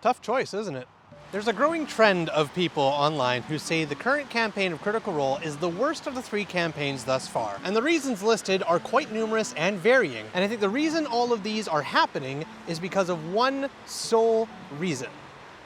Tough choice, isn't it? There's a growing trend of people online who say the current campaign of Critical Role is the worst of the 3 campaigns thus far. And the reasons listed are quite numerous and varying. And I think the reason all of these are happening is because of one sole reason.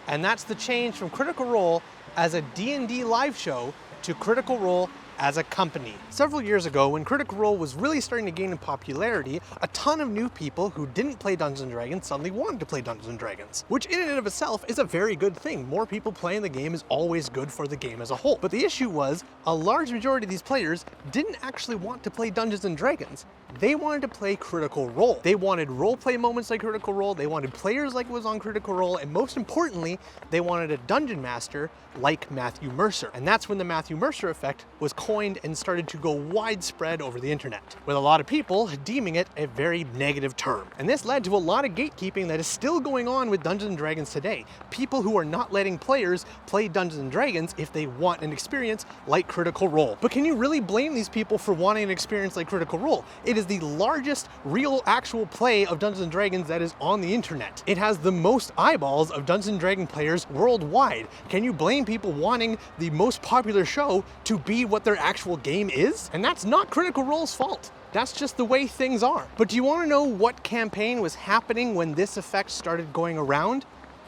And that's the change from Critical Role as a D&D live show to Critical Role as a company. Several years ago, when Critical Role was really starting to gain in popularity, a ton of new people who didn't play Dungeons & Dragons suddenly wanted to play Dungeons & Dragons, which in and of itself is a very good thing. More people playing the game is always good for the game as a whole. But the issue was, a large majority of these players didn't actually want to play Dungeons & Dragons. They wanted to play Critical Role. They wanted roleplay moments like Critical Role, they wanted players like it was on Critical Role, and most importantly, they wanted a dungeon master like Matthew Mercer. And that's when the Matthew Mercer effect was coined and started to go widespread over the internet, with a lot of people deeming it a very negative term. And this led to a lot of gatekeeping that is still going on with Dungeons & Dragons today. People who are not letting players play Dungeons & Dragons if they want an experience like Critical Role. But can you really blame these people for wanting an experience like Critical Role? It is the largest real actual play of Dungeons & Dragons that is on the internet. It has the most eyeballs of Dungeons & Dragons players worldwide. Can you blame people wanting the most popular show to be what their actual game is? And that's not Critical Role's fault. That's just the way things are. But do you want to know what campaign was happening when this effect started going around?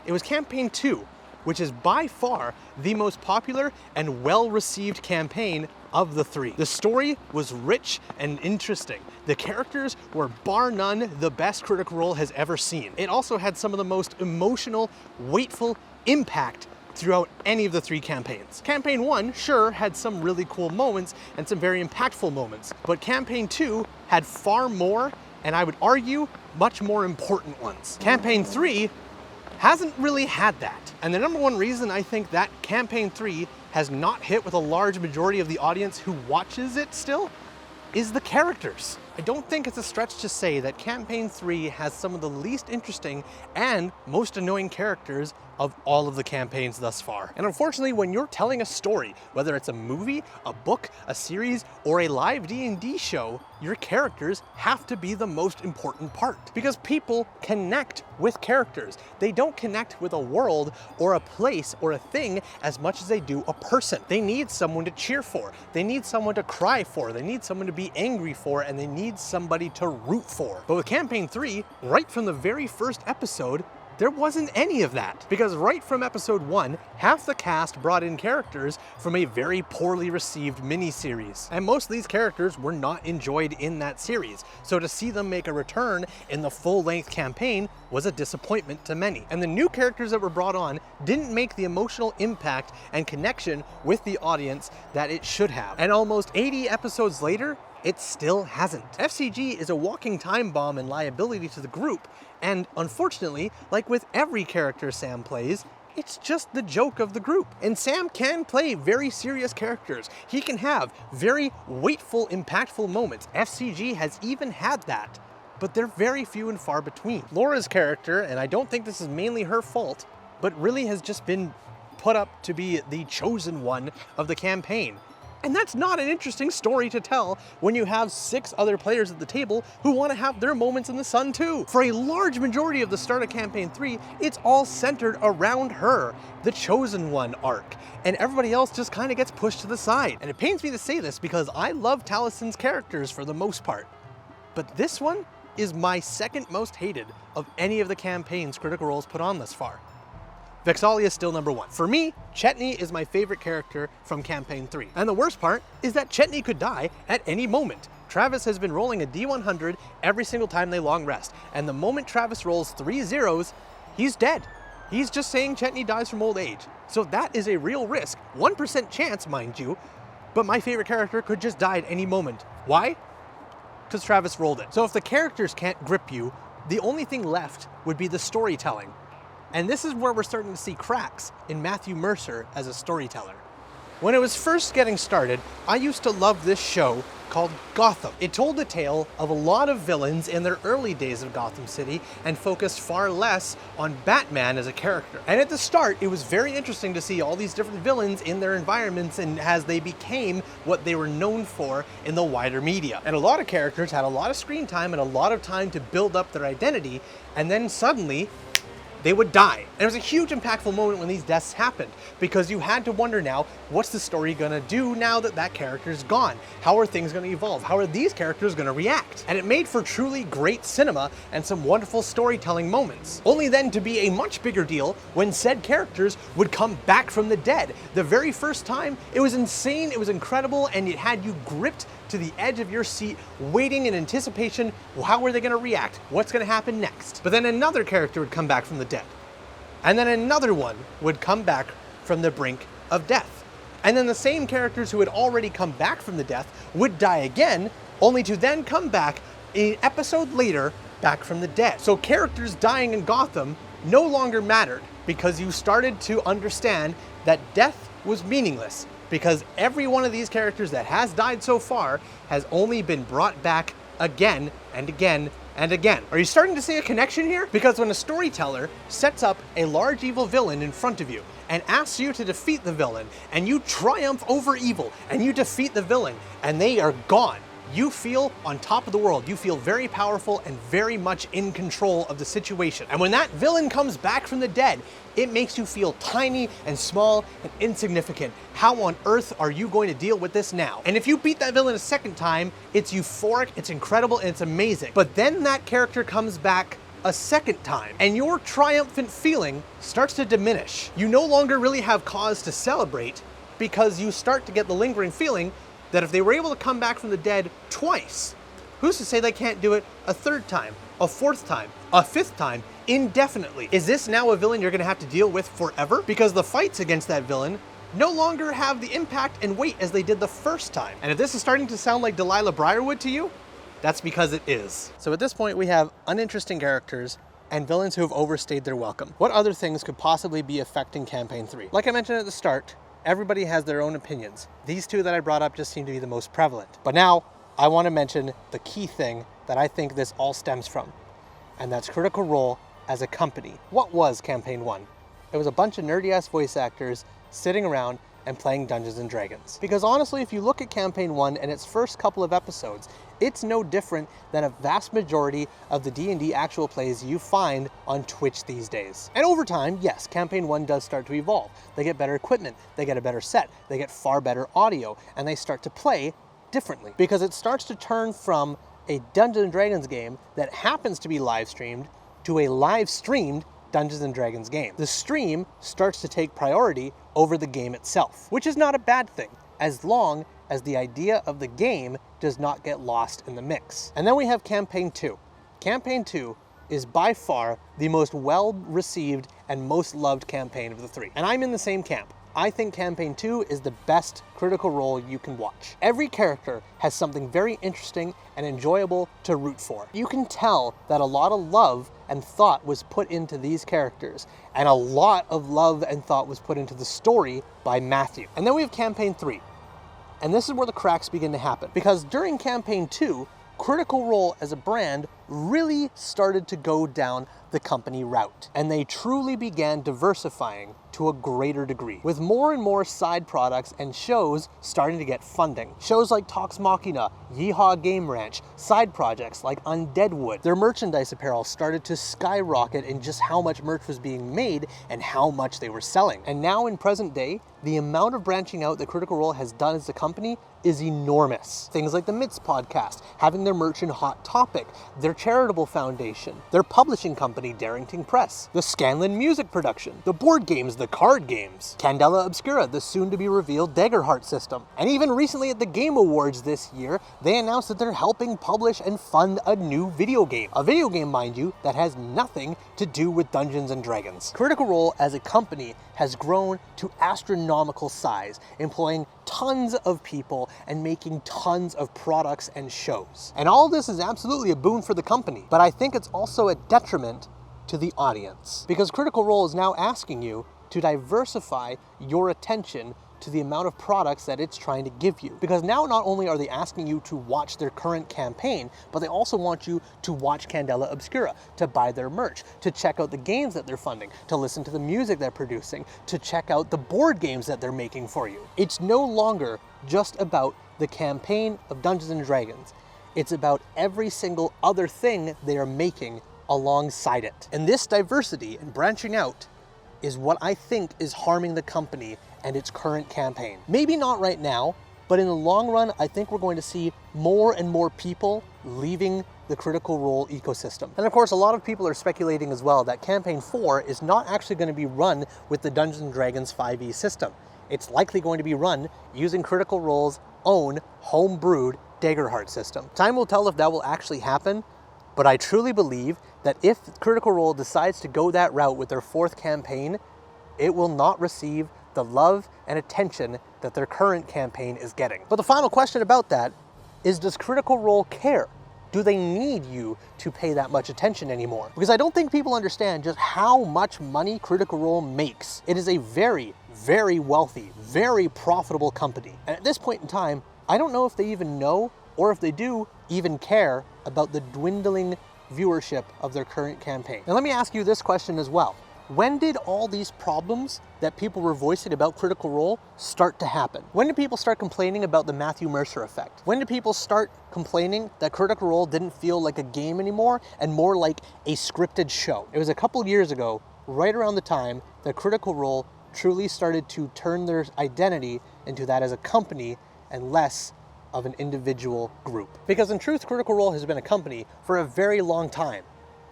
It was campaign 2, which is by far the most popular and well-received campaign of the 3. The story was rich and interesting. The characters were bar none the best Critical Role has ever seen. It also had some of the most emotional, weightful impact throughout any of the 3 campaigns. Campaign 1, sure, had some really cool moments and some very impactful moments, but Campaign 2 had far more, and I would argue, much more important ones. Campaign 3 hasn't really had that. And the number one reason I think that Campaign 3 has not hit with a large majority of the audience who watches it still is the characters. I don't think it's a stretch to say that Campaign 3 has some of the least interesting and most annoying characters of all of the campaigns thus far. And unfortunately, when you're telling a story, whether it's a movie, a book, a series, or a live D&D show, your characters have to be the most important part. Because people connect with characters. They don't connect with a world or a place or a thing as much as they do a person. They need someone to cheer for. They need someone to cry for. They need someone to be angry for, and they need somebody to root for. But with Campaign 3, right from the very first episode, there wasn't any of that. Because right from episode 1, half the cast brought in characters from a very poorly received miniseries. And most of these characters were not enjoyed in that series. So to see them make a return in the full-length campaign was a disappointment to many. And the new characters that were brought on didn't make the emotional impact and connection with the audience that it should have. And almost 80 episodes later, it still hasn't. FCG is a walking time bomb and liability to the group, and unfortunately, like with every character Sam plays, it's just the joke of the group. And Sam can play very serious characters. He can have very weightful, impactful moments. FCG has even had that, but they're very few and far between. Laura's character, and I don't think this is mainly her fault, but really has just been put up to be the chosen one of the campaign. And that's not an interesting story to tell when you have 6 other players at the table who want to have their moments in the sun too. For a large majority of the start of Campaign 3, it's all centered around her, the chosen one arc, and everybody else just kind of gets pushed to the side. And it pains me to say this because I love Talison's characters for the most part, but this one is my second most hated of any of the campaigns Critical Role's put on thus far. Vex'ahlia is still number 1. For me, Chetney is my favorite character from Campaign 3. And the worst part is that Chetney could die at any moment. Travis has been rolling a D100 every single time they long rest. And the moment Travis rolls 3 zeros, he's dead. He's just saying Chetney dies from old age. So that is a real risk. 1% chance, mind you, but my favorite character could just die at any moment. Why? Because Travis rolled it. So if the characters can't grip you, the only thing left would be the storytelling. And this is where we're starting to see cracks in Matthew Mercer as a storyteller. When it was first getting started, I used to love this show called Gotham. It told the tale of a lot of villains in their early days of Gotham City and focused far less on Batman as a character. And at the start, it was very interesting to see all these different villains in their environments and as they became what they were known for in the wider media. And a lot of characters had a lot of screen time and a lot of time to build up their identity, and then suddenly, they would die. And it was a huge impactful moment when these deaths happened, because you had to wonder now, what's the story gonna do now that that character's gone? How are things gonna evolve? How are these characters gonna react? And it made for truly great cinema and some wonderful storytelling moments. Only then to be a much bigger deal when said characters would come back from the dead. The very first time, it was insane, it was incredible, and it had you gripped to the edge of your seat, waiting in anticipation, how are they gonna react? What's gonna happen next? But then another character would come back from the dead. And then another one would come back from the brink of death. And then the same characters who had already come back from the death would die again, only to then come back an episode later, back from the dead. So characters dying in Gotham no longer mattered, because you started to understand that death was meaningless, because every one of these characters that has died so far has only been brought back again and again and again. Are you starting to see a connection here? Because when a storyteller sets up a large evil villain in front of you and asks you to defeat the villain, and you triumph over evil and you defeat the villain and they are gone, you feel on top of the world. You feel very powerful and very much in control of the situation. And when that villain comes back from the dead, it makes you feel tiny and small and insignificant. How on earth are you going to deal with this now? And if you beat that villain a second time, it's euphoric, it's incredible, and it's amazing. But then that character comes back a second time, and your triumphant feeling starts to diminish. You no longer really have cause to celebrate, because you start to get the lingering feeling that if they were able to come back from the dead twice, who's to say they can't do it a third time, a fourth time, a fifth time, indefinitely? Is this now a villain you're gonna have to deal with forever? Because the fights against that villain no longer have the impact and weight as they did the first time. And if this is starting to sound like Delilah Briarwood to you, that's because it is. So at this point, we have uninteresting characters and villains who have overstayed their welcome. What other things could possibly be affecting Campaign 3? Like I mentioned at the start, everybody has their own opinions. These two that I brought up just seem to be the most prevalent. But now, I want to mention the key thing that I think this all stems from, and that's Critical Role as a company. What was Campaign 1? It was a bunch of nerdy-ass voice actors sitting around and playing Dungeons & Dragons. Because honestly, if you look at Campaign 1 and its first couple of episodes, it's no different than a vast majority of the D&D actual plays you find on Twitch these days. And over time, yes, Campaign 1 does start to evolve. They get better equipment, they get a better set, they get far better audio, and they start to play differently. Because it starts to turn from a Dungeons & Dragons game that happens to be live streamed to a live streamed Dungeons & Dragons game. The stream starts to take priority over the game itself, which is not a bad thing, as long as the idea of the game does not get lost in the mix. And then we have Campaign 2. Campaign 2 is by far the most well-received and most loved campaign of the three. And I'm in the same camp. I think Campaign 2 is the best Critical Role you can watch. Every character has something very interesting and enjoyable to root for. You can tell that a lot of love and thought was put into these characters, and a lot of love and thought was put into the story by Matthew. And then we have Campaign 3. And this is where the cracks begin to happen. Because during Campaign 2, Critical Role as a brand really started to go down the company route. And they truly began diversifying to a greater degree, with more and more side products and shows starting to get funding. Shows like Talks Machina, Yeehaw Game Ranch, side projects like Undeadwood. Their merchandise apparel started to skyrocket in just how much merch was being made and how much they were selling. And now in present day, the amount of branching out that Critical Role has done as a company is enormous. Things like the Mitz podcast, having their merch in Hot Topic, their charitable foundation, their publishing company, Darrington Press, the Scanlan Music Production, the board games, the card games, Candela Obscura, the soon-to-be-revealed Daggerheart system. And even recently at the Game Awards this year, they announced that they're helping publish and fund a new video game. A video game, mind you, that has nothing to do with Dungeons & Dragons. Critical Role as a company has grown to astronomical size, employing tons of people and making tons of products and shows. And all of this is absolutely a boon for the company, but I think it's also a detriment to the audience. Because Critical Role is now asking you to diversify your attention to the amount of products that it's trying to give you. Because now not only are they asking you to watch their current campaign, but they also want you to watch Candela Obscura, to buy their merch, to check out the games that they're funding, to listen to the music they're producing, to check out the board games that they're making for you. It's no longer just about the campaign of Dungeons & Dragons. It's about every single other thing they are making alongside it. And this diversity and branching out is what I think is harming the company and its current campaign. Maybe not right now, but in the long run, I think we're going to see more and more people leaving the Critical Role ecosystem. And of course, a lot of people are speculating as well that Campaign 4 is not actually going to be run with the Dungeons & Dragons 5e system. It's likely going to be run using Critical Role's own home-brewed Daggerheart system. Time will tell if that will actually happen, but I truly believe that if Critical Role decides to go that route with their 4th campaign, it will not receive the love and attention that their current campaign is getting. But the final question about that is, does Critical Role care? Do they need you to pay that much attention anymore? Because I don't think people understand just how much money Critical Role makes. It is a very, very wealthy, very profitable company. And at this point in time, I don't know if they even know, or if they do even care about the dwindling viewership of their current campaign. Now let me ask you this question as well. When did all these problems that people were voicing about Critical Role start to happen? When did people start complaining about the Matthew Mercer effect? When did people start complaining that Critical Role didn't feel like a game anymore and more like a scripted show? It was a couple years ago, right around the time that Critical Role truly started to turn their identity into that as a company and less of an individual group. Because in truth, Critical Role has been a company for a very long time,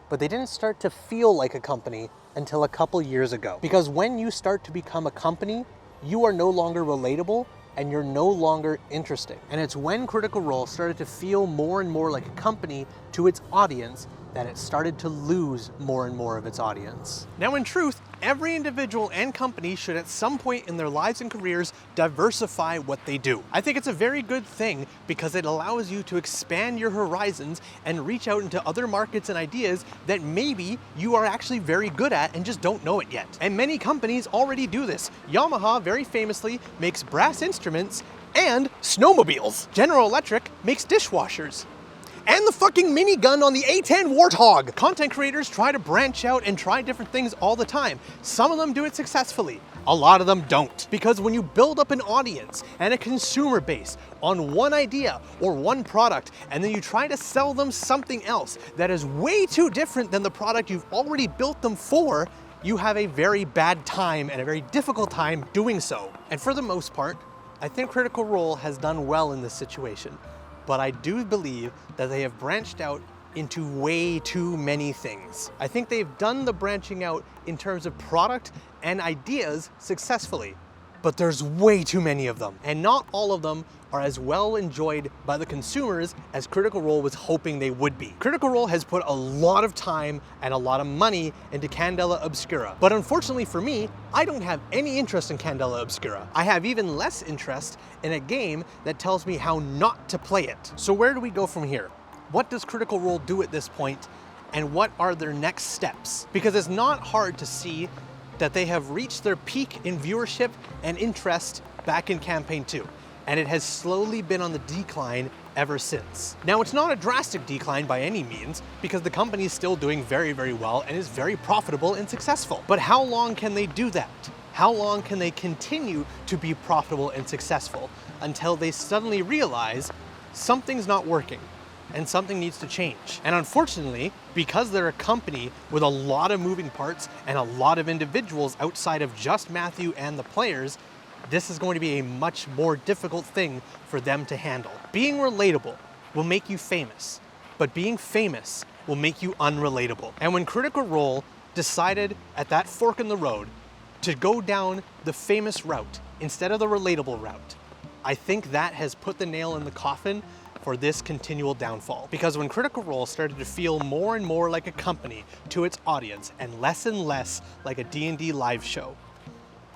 but they didn't start to feel like a company until a couple years ago. Because when you start to become a company, you are no longer relatable and you're no longer interesting. And it's when Critical Role started to feel more and more like a company to its audience that it started to lose more and more of its audience. Now in truth, every individual and company should at some point in their lives and careers diversify what they do. I think it's a very good thing because it allows you to expand your horizons and reach out into other markets and ideas that maybe you are actually very good at and just don't know it yet. And many companies already do this. Yamaha very famously makes brass instruments and snowmobiles. General Electric makes dishwashers. And the fucking minigun on the A10 Warthog. Content creators try to branch out and try different things all the time. Some of them do it successfully. A lot of them don't. Because when you build up an audience and a consumer base on one idea or one product, and then you try to sell them something else that is way too different than the product you've already built them for, you have a very bad time and a very difficult time doing so. And for the most part, I think Critical Role has done well in this situation. But I do believe that they have branched out into way too many things. I think they've done the branching out in terms of product and ideas successfully, but there's way too many of them. And not all of them are as well enjoyed by the consumers as Critical Role was hoping they would be. Critical Role has put a lot of time and a lot of money into Candela Obscura. But unfortunately for me, I don't have any interest in Candela Obscura. I have even less interest in a game that tells me how not to play it. So where do we go from here? What does Critical Role do at this point, and what are their next steps? Because it's not hard to see that they have reached their peak in viewership and interest back in Campaign 2. And it has slowly been on the decline ever since. Now, it's not a drastic decline by any means, because the company is still doing very, very well and is very profitable and successful. But how long can they do that? How long can they continue to be profitable and successful until they suddenly realize something's not working and something needs to change? And unfortunately, because they're a company with a lot of moving parts and a lot of individuals outside of just Matthew and the players, this is going to be a much more difficult thing for them to handle. Being relatable will make you famous, but being famous will make you unrelatable. And when Critical Role decided at that fork in the road to go down the famous route instead of the relatable route, I think that has put the nail in the coffin for this continual downfall. Because when Critical Role started to feel more and more like a company to its audience and less like a D&D live show,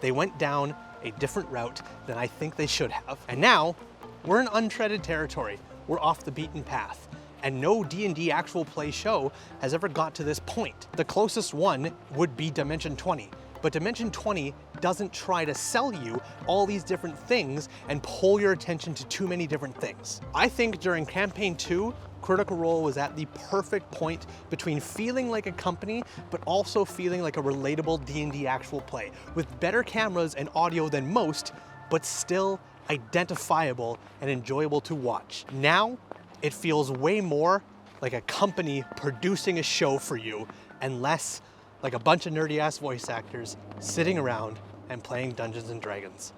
they went down a different route than I think they should have. And now, we're in untreaded territory. We're off the beaten path. And no D&D actual play show has ever got to this point. The closest one would be Dimension 20. But Dimension 20 doesn't try to sell you all these different things and pull your attention to too many different things. I think during Campaign 2, Critical Role was at the perfect point between feeling like a company, but also feeling like a relatable D&D actual play, with better cameras and audio than most, but still identifiable and enjoyable to watch. Now, it feels way more like a company producing a show for you and less like a bunch of nerdy ass voice actors sitting around and playing Dungeons and Dragons.